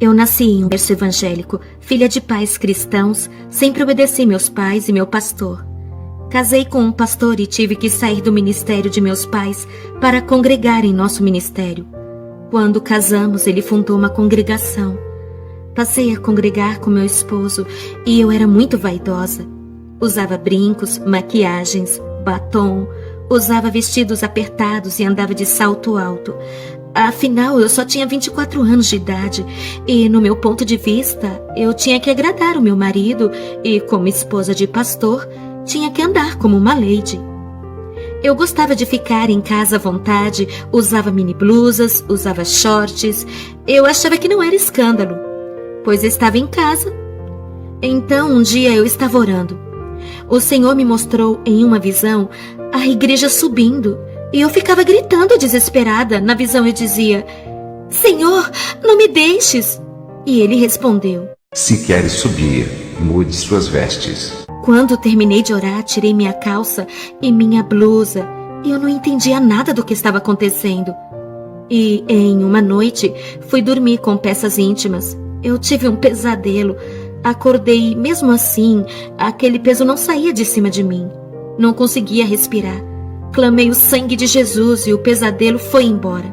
Eu nasci em um berço evangélico, filha de pais cristãos, sempre obedeci meus pais e meu pastor. Casei com um pastor e tive que sair do ministério de meus pais para congregar em nosso ministério. Quando casamos, ele fundou uma congregação. Passei a congregar com meu esposo e eu era muito vaidosa. Usava brincos, maquiagens, batom, usava vestidos apertados e andava de salto alto. Afinal, eu só tinha 24 anos de idade e, no meu ponto de vista, eu tinha que agradar o meu marido e, como esposa de pastor, tinha que andar como uma lady. Eu gostava de ficar em casa à vontade, usava mini blusas, usava shorts. Eu achava que não era escândalo, pois estava em casa. Então, um dia eu estava orando. O Senhor me mostrou em uma visão a igreja subindo e eu ficava gritando desesperada. Na visão eu dizia: Senhor, não me deixes. E ele respondeu: Se queres subir, mude suas vestes. Quando terminei de orar, tirei minha calça e minha blusa e eu não entendia nada do que estava acontecendo. E em uma noite fui dormir com peças íntimas. Eu tive um pesadelo. Acordei e mesmo assim, aquele peso não saía de cima de mim. Não conseguia respirar. Clamei o sangue de Jesus e o pesadelo foi embora.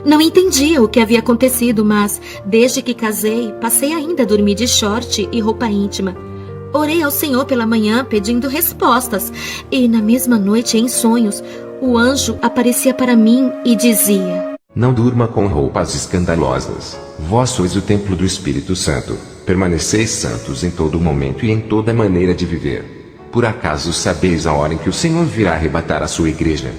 Não entendia o que havia acontecido, mas desde que casei, passei ainda a dormir de short e roupa íntima. Orei ao Senhor pela manhã pedindo respostas e na mesma noite, em sonhos, o anjo aparecia para mim e dizia: Não durma com roupas escandalosas. Vós sois o templo do Espírito Santo. Permaneceis santos em todo momento e em toda maneira de viver. Por acaso sabeis a hora em que o Senhor virá arrebatar a sua igreja?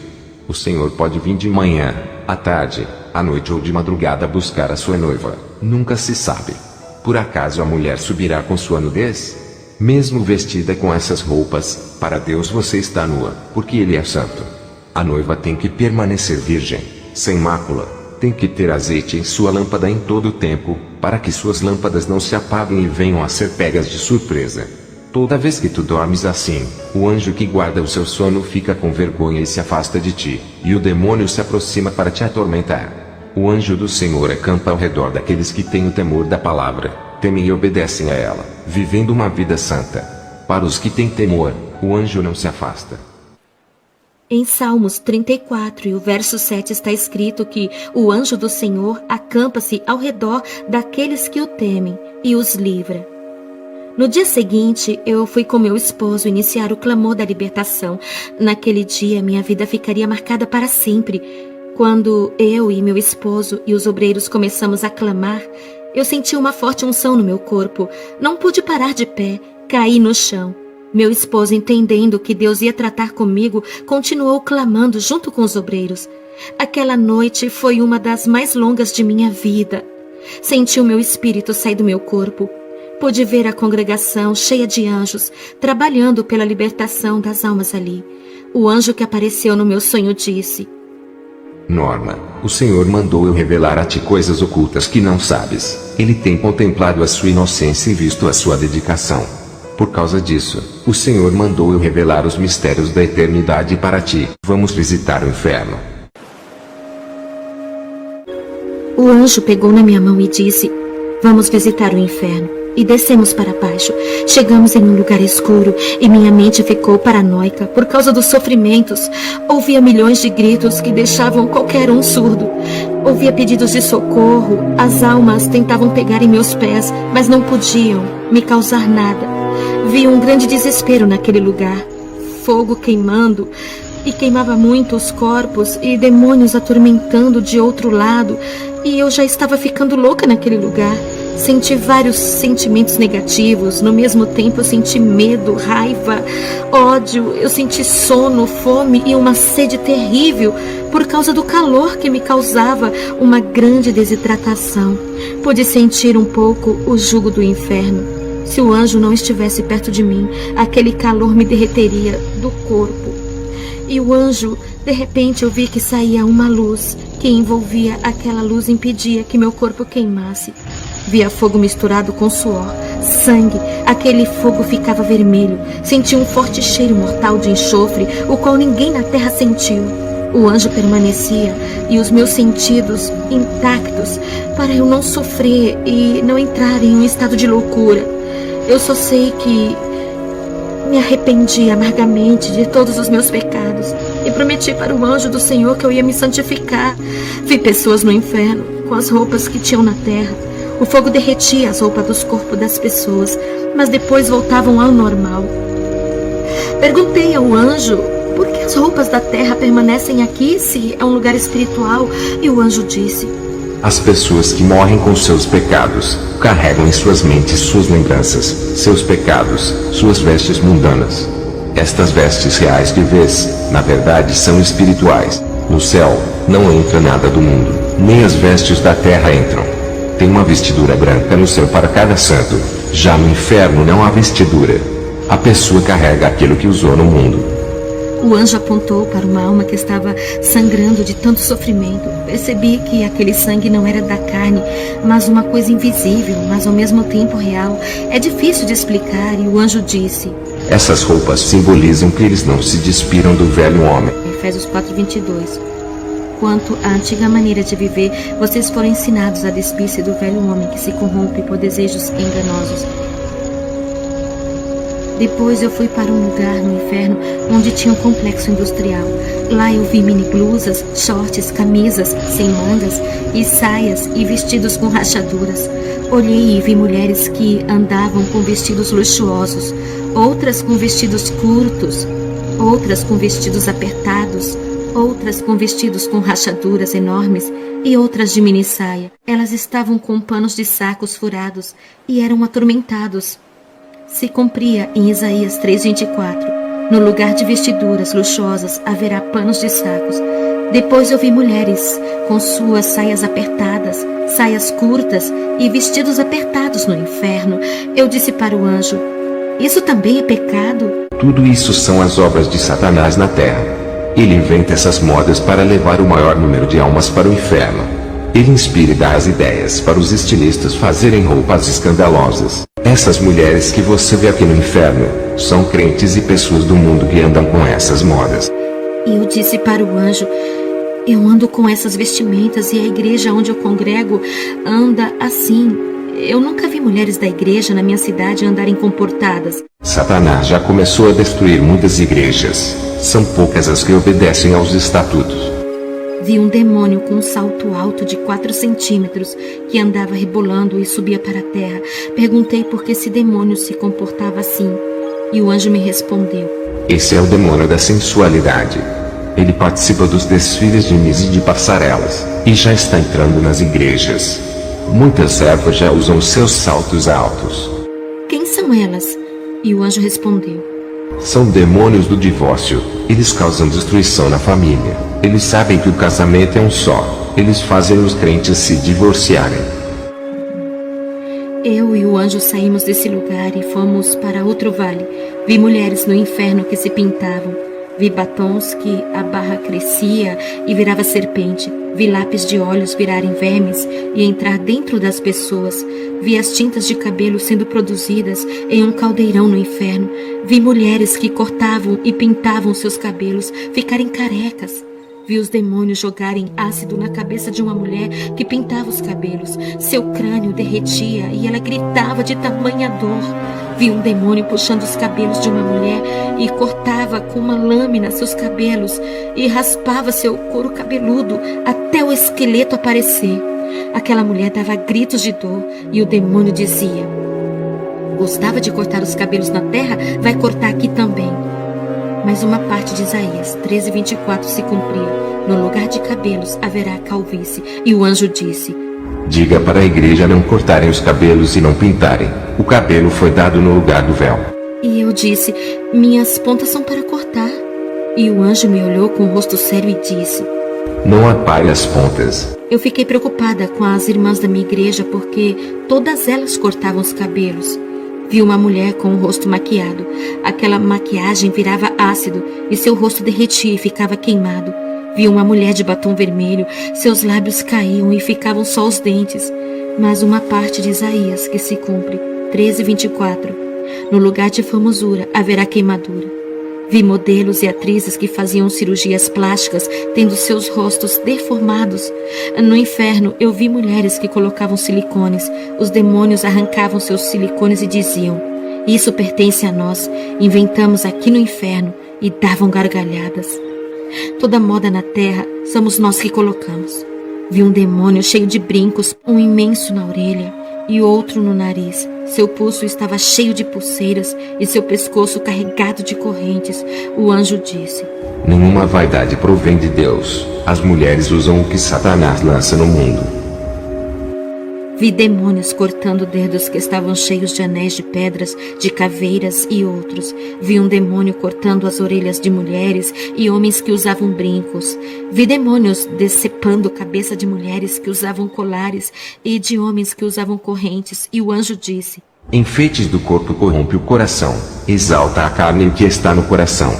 O Senhor pode vir de manhã, à tarde, à noite ou de madrugada buscar a sua noiva. Nunca se sabe. Por acaso a mulher subirá com sua nudez? Mesmo vestida com essas roupas, para Deus você está nua, porque Ele é santo. A noiva tem que permanecer virgem, sem mácula, tem que ter azeite em sua lâmpada em todo o tempo, para que suas lâmpadas não se apaguem e venham a ser pegas de surpresa. Toda vez que tu dormes assim, o anjo que guarda o seu sono fica com vergonha e se afasta de ti, e o demônio se aproxima para te atormentar. O anjo do Senhor acampa ao redor daqueles que têm o temor da palavra, temem e obedecem a ela, vivendo uma vida santa. Para os que têm temor, o anjo não se afasta. Em Salmos 34 e o verso 7 está escrito que o anjo do Senhor acampa-se ao redor daqueles que o temem e os livra. No dia seguinte, eu fui com meu esposo iniciar o clamor da libertação. Naquele dia, minha vida ficaria marcada para sempre. Quando eu e meu esposo e os obreiros começamos a clamar, eu senti uma forte unção no meu corpo. Não pude parar de pé, caí no chão. Meu esposo, entendendo que Deus ia tratar comigo, continuou clamando junto com os obreiros. Aquela noite foi uma das mais longas de minha vida. Senti o meu espírito sair do meu corpo. Pude ver a congregação cheia de anjos, trabalhando pela libertação das almas ali. O anjo que apareceu no meu sonho disse: Norma, o Senhor mandou eu revelar a ti coisas ocultas que não sabes. Ele tem contemplado a sua inocência e visto a sua dedicação. Por causa disso, o Senhor mandou eu revelar os mistérios da eternidade para ti. Vamos visitar o inferno. O anjo pegou na minha mão e disse: Vamos visitar o inferno. E descemos para baixo. Chegamos em um lugar escuro e minha mente ficou paranoica por causa dos sofrimentos. Ouvia milhões de gritos que deixavam qualquer um surdo. Ouvia pedidos de socorro. As almas tentavam pegar em meus pés, mas não podiam me causar nada. Vi um grande desespero naquele lugar. Fogo queimando e queimava muito os corpos e demônios atormentando de outro lado. E eu já estava ficando louca naquele lugar. Senti vários sentimentos negativos. No mesmo tempo eu senti medo, raiva, ódio. Eu senti sono, fome e uma sede terrível por causa do calor que me causava uma grande desidratação. Pude sentir um pouco o jugo do inferno. Se o anjo não estivesse perto de mim, aquele calor me derreteria do corpo. E o anjo, de repente eu vi que saía uma luz que envolvia aquela luz e impedia que meu corpo queimasse. Via fogo misturado com suor, sangue. Aquele fogo ficava vermelho. Senti um forte cheiro mortal de enxofre, o qual ninguém na terra sentiu. O anjo permanecia e os meus sentidos intactos para eu não sofrer e não entrar em um estado de loucura. Eu só sei que me arrependi amargamente de todos os meus pecados e prometi para o anjo do Senhor que eu ia me santificar. Vi pessoas no inferno com as roupas que tinham na terra. O fogo derretia as roupas dos corpos das pessoas, mas depois voltavam ao normal. Perguntei ao anjo por que as roupas da terra permanecem aqui se é um lugar espiritual, e o anjo disse: as pessoas que morrem com seus pecados carregam em suas mentes suas lembranças, seus pecados, suas vestes mundanas. Estas vestes reais que vês, na verdade são espirituais. No céu, não entra nada do mundo, nem as vestes da terra entram. Tem uma vestidura branca no céu para cada santo, já no inferno não há vestidura. A pessoa carrega aquilo que usou no mundo. O anjo apontou para uma alma que estava sangrando de tanto sofrimento. Percebi que aquele sangue não era da carne, mas uma coisa invisível, mas ao mesmo tempo real. É difícil de explicar, e o anjo disse: essas roupas simbolizam que eles não se despiram do velho homem. Efésios 4:22. Quanto à antiga maneira de viver, vocês foram ensinados a despir-se do velho homem que se corrompe por desejos enganosos. Depois eu fui para um lugar no inferno onde tinha um complexo industrial. Lá eu vi mini blusas, shorts, camisas sem mangas e saias e vestidos com rachaduras. Olhei e vi mulheres que andavam com vestidos luxuosos, outras com vestidos curtos, outras com vestidos apertados, outras com vestidos com rachaduras enormes e outras de mini saia. Elas estavam com panos de sacos furados e eram atormentados. Se cumpria em Isaías 3:24, no lugar de vestiduras luxuosas haverá panos de sacos. Depois eu vi mulheres com suas saias apertadas, saias curtas e vestidos apertados no inferno. Eu disse para o anjo: isso também é pecado? Tudo isso são as obras de Satanás na terra. Ele inventa essas modas para levar o maior número de almas para o inferno. Ele inspira e dá as ideias para os estilistas fazerem roupas escandalosas. Essas mulheres que você vê aqui no inferno são crentes e pessoas do mundo que andam com essas modas. E eu disse para o anjo: eu ando com essas vestimentas e a igreja onde eu congrego anda assim. Eu nunca vi mulheres da igreja na minha cidade andarem comportadas. Satanás já começou a destruir muitas igrejas. São poucas as que obedecem aos estatutos. Vi um demônio com um salto alto de 4 centímetros que andava rebolando e subia para a terra. Perguntei por que esse demônio se comportava assim. E o anjo me respondeu: esse é o demônio da sensualidade. Ele participa dos desfiles de Miss e de passarelas, e já está entrando nas igrejas. Muitas servas já usam seus saltos altos. Quem são elas? E o anjo respondeu: são demônios do divórcio. Eles causam destruição na família. Eles sabem que o casamento é um só. Eles fazem os crentes se divorciarem. Eu e o anjo saímos desse lugar e fomos para outro vale. Vi mulheres no inferno que se pintavam. Vi batons que a barra crescia e virava serpente. Vi lápis de olhos virarem vermes e entrar dentro das pessoas. Vi as tintas de cabelo sendo produzidas em um caldeirão no inferno. Vi mulheres que cortavam e pintavam seus cabelos ficarem carecas. Vi os demônios jogarem ácido na cabeça de uma mulher que pintava os cabelos. Seu crânio derretia e ela gritava de tamanha dor. Vi um demônio puxando os cabelos de uma mulher e cortava com uma lâmina seus cabelos e raspava seu couro cabeludo até o esqueleto aparecer. Aquela mulher dava gritos de dor e o demônio dizia: gostava de cortar os cabelos na terra, vai cortar aqui também. Mas uma parte de Isaías 13:24 se cumpria. No lugar de cabelos haverá calvície. E o anjo disse: diga para a igreja não cortarem os cabelos e não pintarem. O cabelo foi dado no lugar do véu. E eu disse: minhas pontas são para cortar. E o anjo me olhou com o rosto sério e disse: não apare as pontas. Eu fiquei preocupada com as irmãs da minha igreja porque todas elas cortavam os cabelos. Vi uma mulher com o rosto maquiado. Aquela maquiagem virava ácido e seu rosto derretia e ficava queimado. Vi uma mulher de batom vermelho. Seus lábios caíam e ficavam só os dentes. Mas uma parte de Isaías que se cumpre, 13:24. No lugar de formosura haverá queimadura. Vi modelos e atrizes que faziam cirurgias plásticas, tendo seus rostos deformados. No inferno, eu vi mulheres que colocavam silicones. Os demônios arrancavam seus silicones e diziam: "Isso pertence a nós, inventamos aqui no inferno", e davam gargalhadas. Toda moda na terra somos nós que colocamos. Vi um demônio cheio de brincos, um imenso na orelha e outro no nariz. Seu pulso estava cheio de pulseiras e seu pescoço carregado de correntes. O anjo disse: Nenhuma vaidade provém de Deus. As mulheres usam o que Satanás lança no mundo. Vi demônios cortando dedos que estavam cheios de anéis de pedras, de caveiras e outros. Vi um demônio cortando as orelhas de mulheres e homens que usavam brincos. Vi demônios decepando a cabeça de mulheres que usavam colares e de homens que usavam correntes. E o anjo disse: Enfeites do corpo corrompe o coração, exalta a carne e o que está no coração.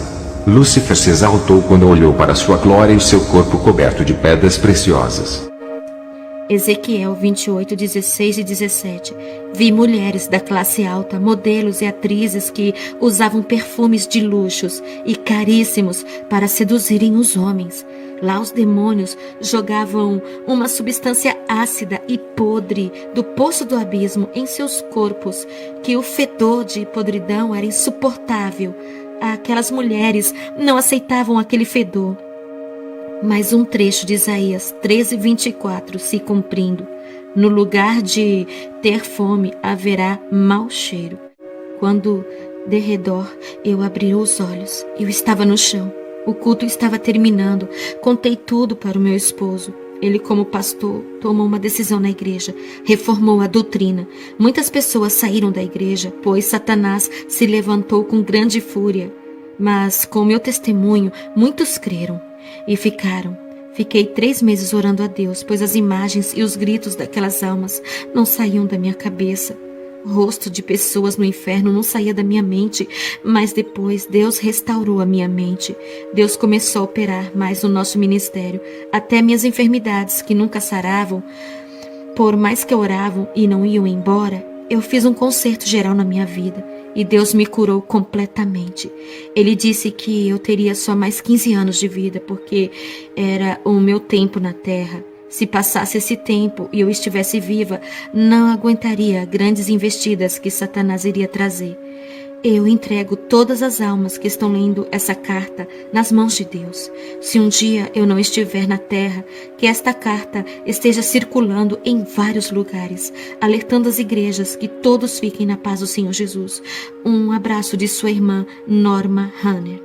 Lúcifer se exaltou quando olhou para sua glória e o seu corpo coberto de pedras preciosas. Ezequiel 28, 16 e 17. Vi mulheres da classe alta, modelos e atrizes que usavam perfumes de luxos e caríssimos para seduzirem os homens. Lá os demônios jogavam uma substância ácida e podre do poço do abismo em seus corpos, que o fedor de podridão era insuportável. Aquelas mulheres não aceitavam aquele fedor. Mas um trecho de Isaías 13:24 se cumprindo: no lugar de ter fome haverá mau cheiro. Quando de redor eu abri os olhos, eu estava no chão. O culto estava terminando. Contei tudo para o meu esposo. Ele, como pastor, tomou uma decisão na igreja, reformou a doutrina. Muitas pessoas saíram da igreja, pois Satanás se levantou com grande fúria. Mas com o meu testemunho, muitos creram e ficaram. Fiquei 3 meses orando a Deus, pois as imagens e os gritos daquelas almas não saíam da minha cabeça. O rosto de pessoas no inferno não saía da minha mente, mas depois Deus restaurou a minha mente. Deus começou a operar mais no nosso ministério, até minhas enfermidades que nunca saravam. Por mais que oravam e não iam embora, eu fiz um concerto geral na minha vida. E Deus me curou completamente. Ele disse que eu teria só mais 15 anos de vida, porque era o meu tempo na terra. Se passasse esse tempo e eu estivesse viva, não aguentaria grandes investidas que Satanás iria trazer. Eu entrego todas as almas que estão lendo essa carta nas mãos de Deus. Se um dia eu não estiver na terra, que esta carta esteja circulando em vários lugares, alertando as igrejas que todos fiquem na paz do Senhor Jesus. Um abraço de sua irmã Norma Hanner.